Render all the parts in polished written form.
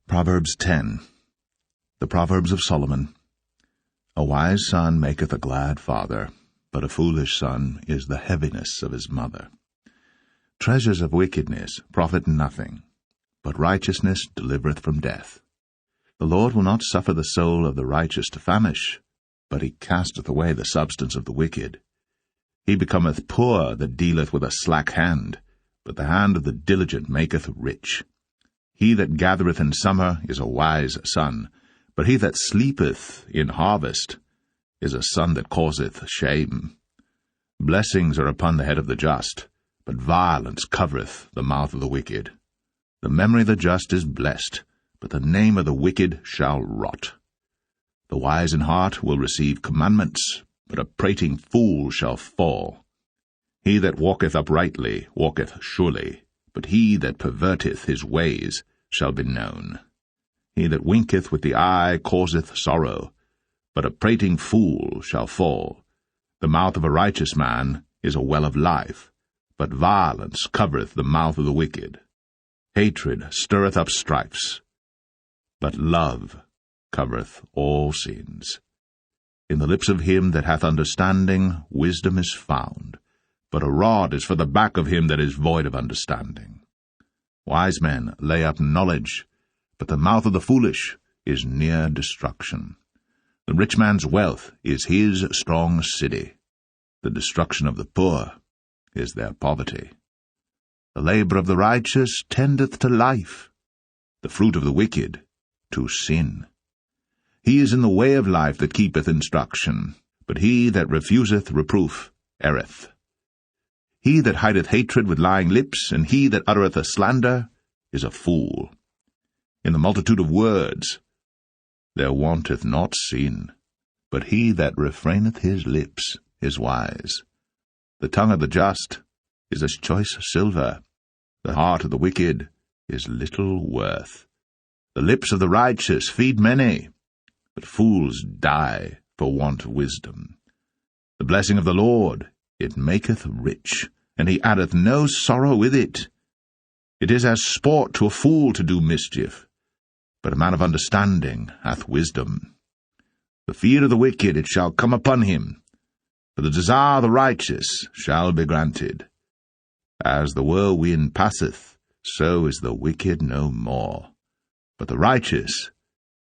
Proverbs 10. The Proverbs of Solomon. A wise son maketh a glad father, but a foolish son is the heaviness of his mother. Treasures of wickedness profit nothing, but righteousness delivereth from death. The Lord will not suffer the soul of the righteous to famish, but he casteth away the substance of the wicked. He becometh poor that dealeth with a slack hand, but the hand of the diligent maketh rich. He that gathereth in summer is a wise son, but he that sleepeth in harvest is a son that causeth shame. Blessings are upon the head of the just, but violence covereth the mouth of the wicked. The memory of the just is blessed, but the name of the wicked shall rot. The wise in heart will receive commandments, but a prating fool shall fall. He that walketh uprightly walketh surely, but he that perverteth his ways shall be known. He that winketh with the eye causeth sorrow, but a prating fool shall fall. The mouth of a righteous man is a well of life, but violence covereth the mouth of the wicked. Hatred stirreth up strifes, but love covereth all sins. In the lips of him that hath understanding wisdom is found, but a rod is for the back of him that is void of understanding. Wise men lay up knowledge, but the mouth of the foolish is near destruction. The rich man's wealth is his strong city. The destruction of the poor is their poverty. The labor of the righteous tendeth to life, the fruit of the wicked to sin. He is in the way of life that keepeth instruction, but he that refuseth reproof erreth. He that hideth hatred with lying lips, and he that uttereth a slander, is a fool. In the multitude of words there wanteth not sin, but he that refraineth his lips is wise. The tongue of the just is as choice silver, the heart of the wicked is little worth. The lips of the righteous feed many, but fools die for want of wisdom. The blessing of the Lord, it maketh rich, and he addeth no sorrow with it. It is as sport to a fool to do mischief, but a man of understanding hath wisdom. The fear of the wicked it shall come upon him, but the desire of the righteous shall be granted. As the whirlwind passeth, so is the wicked no more, but the righteous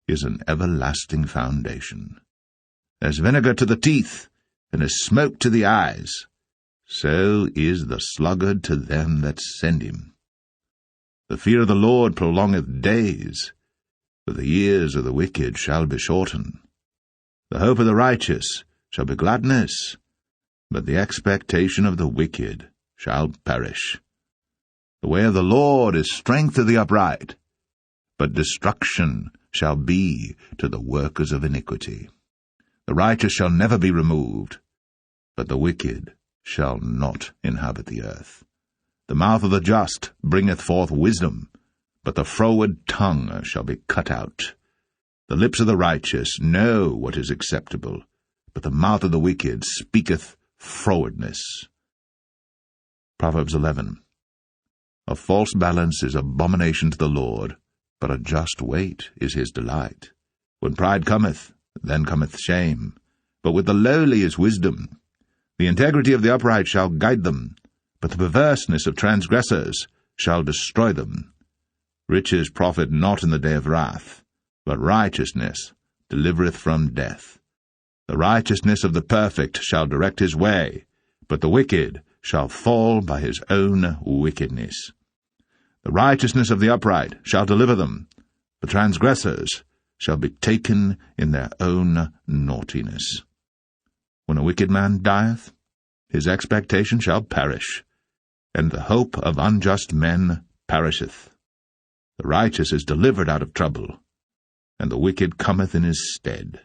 is an everlasting foundation. As vinegar to the teeth, and as smoke to the eyes, so is the sluggard to them that send him. The fear of the Lord prolongeth days, but the years of the wicked shall be shortened. The hope of the righteous shall be gladness, but the expectation of the wicked shall perish. The way of the Lord is strength to the upright, but destruction shall be to the workers of iniquity. The righteous shall never be removed, but the wicked shall not inhabit the earth. The mouth of the just bringeth forth wisdom, but the froward tongue shall be cut out. The lips of the righteous know what is acceptable, but the mouth of the wicked speaketh frowardness. Proverbs 11. A false balance is abomination to the Lord, but a just weight is his delight. When pride cometh, then cometh shame, but with the lowly is wisdom. The integrity of the upright shall guide them, but the perverseness of transgressors shall destroy them. Riches profit not in the day of wrath, but righteousness delivereth from death. The righteousness of the perfect shall direct his way, but the wicked shall fall by his own wickedness. The righteousness of the upright shall deliver them, but transgressors shall be taken in their own naughtiness. When a wicked man dieth, his expectation shall perish, and the hope of unjust men perisheth. The righteous is delivered out of trouble, and the wicked cometh in his stead.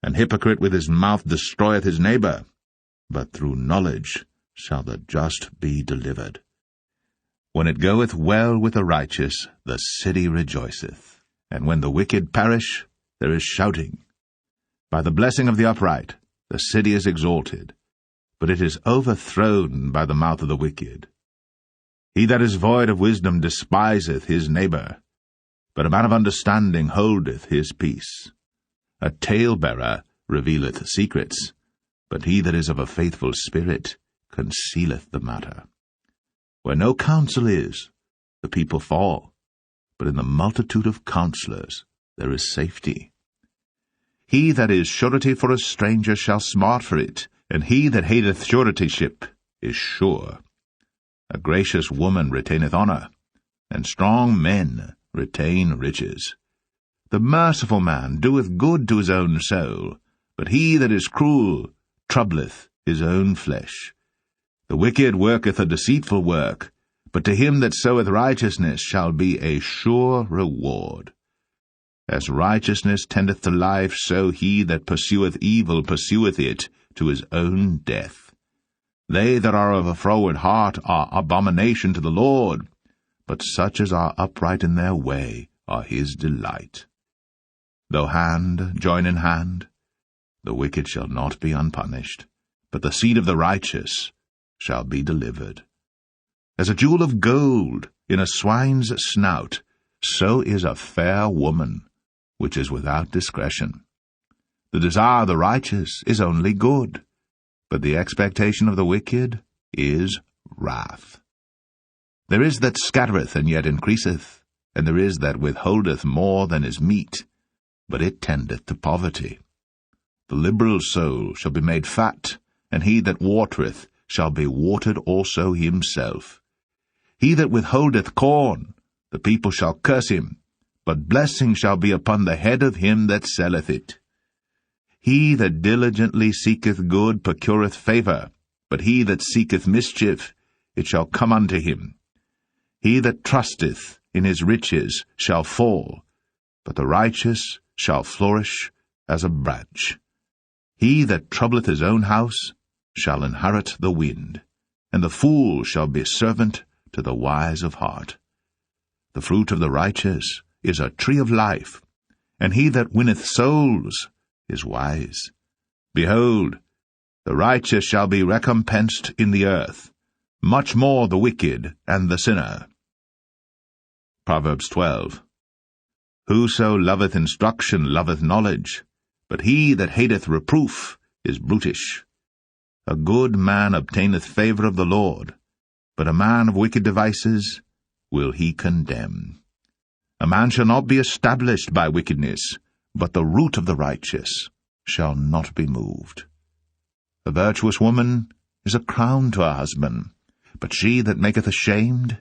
An hypocrite with his mouth destroyeth his neighbor, but through knowledge shall the just be delivered. When it goeth well with the righteous, the city rejoiceth, and when the wicked perish, there is shouting. By the blessing of the upright, the city is exalted, but it is overthrown by the mouth of the wicked. He that is void of wisdom despiseth his neighbor, but a man of understanding holdeth his peace. A talebearer revealeth secrets, but he that is of a faithful spirit concealeth the matter. Where no counsel is, the people fall, but in the multitude of counselors there is safety. He that is surety for a stranger shall smart for it, and he that hateth suretyship is sure. A gracious woman retaineth honour, and strong men retain riches. The merciful man doeth good to his own soul, but he that is cruel troubleth his own flesh. The wicked worketh a deceitful work, but to him that soweth righteousness shall be a sure reward. As righteousness tendeth to life, so he that pursueth evil pursueth it to his own death. They that are of a froward heart are abomination to the Lord, but such as are upright in their way are his delight. Though hand join in hand, the wicked shall not be unpunished, but the seed of the righteous shall be delivered. As a jewel of gold in a swine's snout, so is a fair woman, which is without discretion. The desire of the righteous is only good, but the expectation of the wicked is wrath. There is that scattereth and yet increaseth, and there is that withholdeth more than is meet, but it tendeth to poverty. The liberal soul shall be made fat, and he that watereth shall be watered also himself. He that withholdeth corn, the people shall curse him, but blessing shall be upon the head of him that selleth it. He that diligently seeketh good procureth favour, but he that seeketh mischief, it shall come unto him. He that trusteth in his riches shall fall, but the righteous shall flourish as a branch. He that troubleth his own house shall inherit the wind, and the fool shall be servant to the wise of heart. The fruit of the righteous is a tree of life, and he that winneth souls is wise. Behold, the righteous shall be recompensed in the earth, much more the wicked and the sinner. Proverbs 12. Whoso loveth instruction loveth knowledge, but he that hateth reproof is brutish. A good man obtaineth favour of the Lord, but a man of wicked devices will he condemn. A man shall not be established by wickedness, but the root of the righteous shall not be moved. A virtuous woman is a crown to her husband, but she that maketh ashamed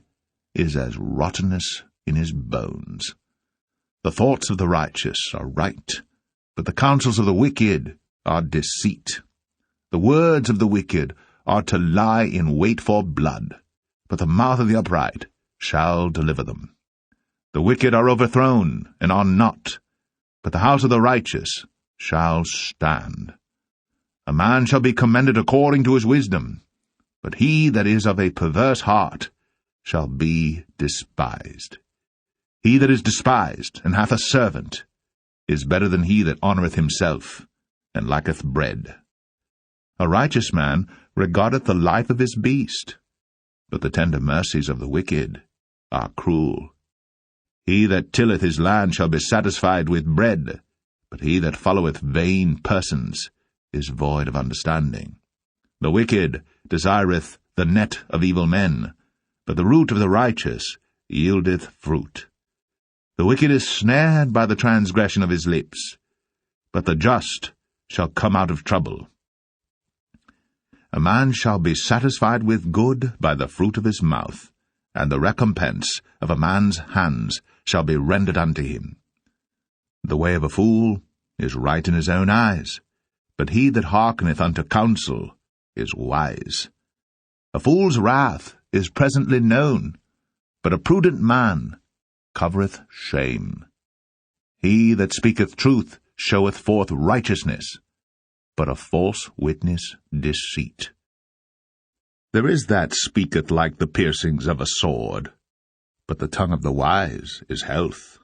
is as rottenness in his bones. The thoughts of the righteous are right, but the counsels of the wicked are deceit. The words of the wicked are to lie in wait for blood, but the mouth of the upright shall deliver them. The wicked are overthrown and are not, but the house of the righteous shall stand. A man shall be commended according to his wisdom, but he that is of a perverse heart shall be despised. He that is despised and hath a servant is better than he that honoureth himself and lacketh bread. A righteous man regardeth the life of his beast, but the tender mercies of the wicked are cruel. He that tilleth his land shall be satisfied with bread, but he that followeth vain persons is void of understanding. The wicked desireth the net of evil men, but the root of the righteous yieldeth fruit. The wicked is snared by the transgression of his lips, but the just shall come out of trouble. A man shall be satisfied with good by the fruit of his mouth, and the recompense of a man's hands shall be rendered unto him. The way of a fool is right in his own eyes, but he that hearkeneth unto counsel is wise. A fool's wrath is presently known, but a prudent man covereth shame. He that speaketh truth showeth forth righteousness, but a false witness deceit. There is that speaketh like the piercings of a sword, but the tongue of the wise is health.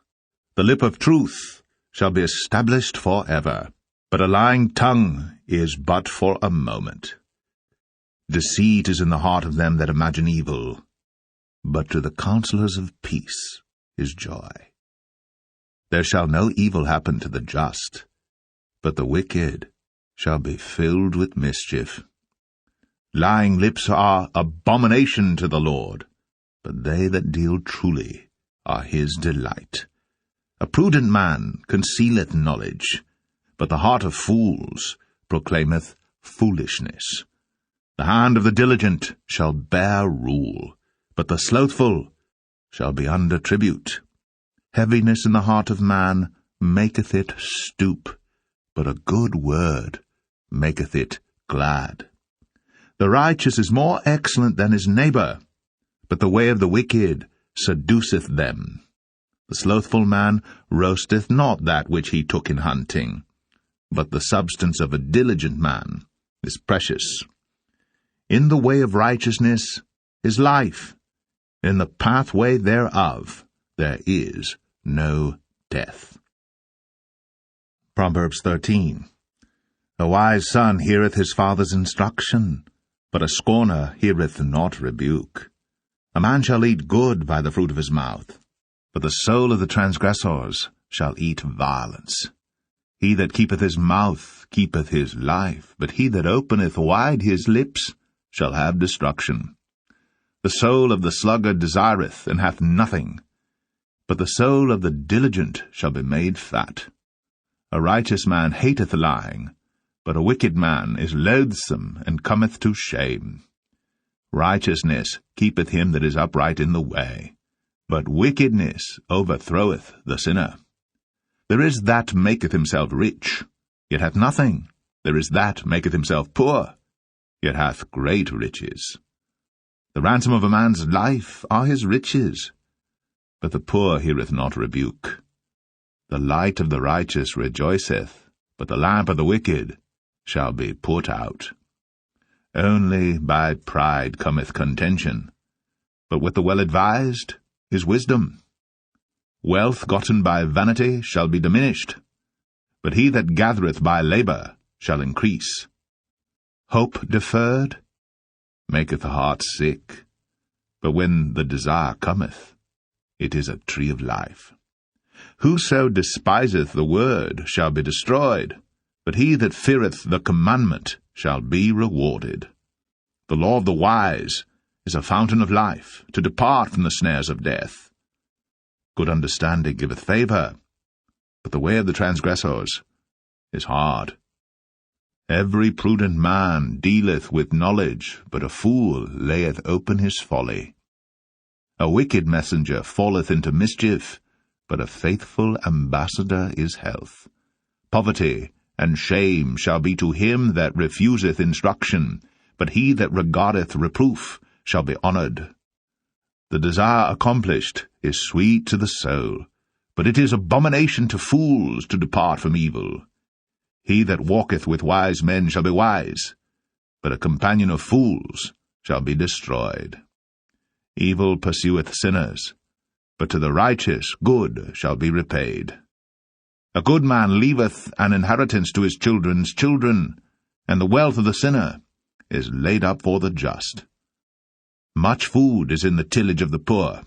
The lip of truth shall be established for ever, but a lying tongue is but for a moment. Deceit is in the heart of them that imagine evil, but to the counselors of peace is joy. There shall no evil happen to the just, but the wicked shall be filled with mischief. Lying lips are abomination to the Lord, but they that deal truly are his delight. A prudent man concealeth knowledge, but the heart of fools proclaimeth foolishness. The hand of the diligent shall bear rule, but the slothful shall be under tribute. Heaviness in the heart of man maketh it stoop, but a good word maketh it glad. The righteous is more excellent than his neighbor, but the way of the wicked seduceth them. The slothful man roasteth not that which he took in hunting, but the substance of a diligent man is precious. In the way of righteousness is life, in the pathway thereof there is no death. Proverbs 13. A wise son heareth his father's instruction, but a scorner heareth not rebuke. A man shall eat good by the fruit of his mouth, but the soul of the transgressors shall eat violence. He that keepeth his mouth keepeth his life, but he that openeth wide his lips shall have destruction. The soul of the sluggard desireth, and hath nothing, but the soul of the diligent shall be made fat. A righteous man hateth lying, but a wicked man is loathsome, and cometh to shame. Righteousness keepeth him that is upright in the way, but wickedness overthroweth the sinner. There is that maketh himself rich, yet hath nothing. There is that maketh himself poor, yet hath great riches. The ransom of a man's life are his riches, but the poor heareth not rebuke. The light of the righteous rejoiceth, but the lamp of the wicked shall be put out. Only by pride cometh contention, but with the well-advised is wisdom. Wealth gotten by vanity shall be diminished, but he that gathereth by labour shall increase. Hope deferred maketh the heart sick, but when the desire cometh, it is a tree of life. Whoso despiseth the word shall be destroyed, but he that feareth the commandment shall be rewarded. The law of the wise is a fountain of life, to depart from the snares of death. Good understanding giveth favour, but the way of the transgressors is hard. Every prudent man dealeth with knowledge, but a fool layeth open his folly. A wicked messenger falleth into mischief, but a faithful ambassador is health. Poverty and shame shall be to him that refuseth instruction, but he that regardeth reproof shall be honoured. The desire accomplished is sweet to the soul, but it is abomination to fools to depart from evil. He that walketh with wise men shall be wise, but a companion of fools shall be destroyed. Evil pursueth sinners, but to the righteous good shall be repaid. A good man leaveth an inheritance to his children's children, and the wealth of the sinner is laid up for the just. Much food is in the tillage of the poor,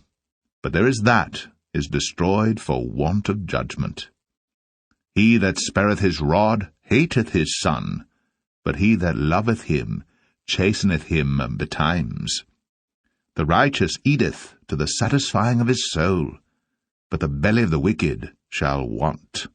but there is that is destroyed for want of judgment. He that spareth his rod hateth his son, but he that loveth him chasteneth him betimes. The righteous eateth to the satisfying of his soul, but the belly of the wicked shall want.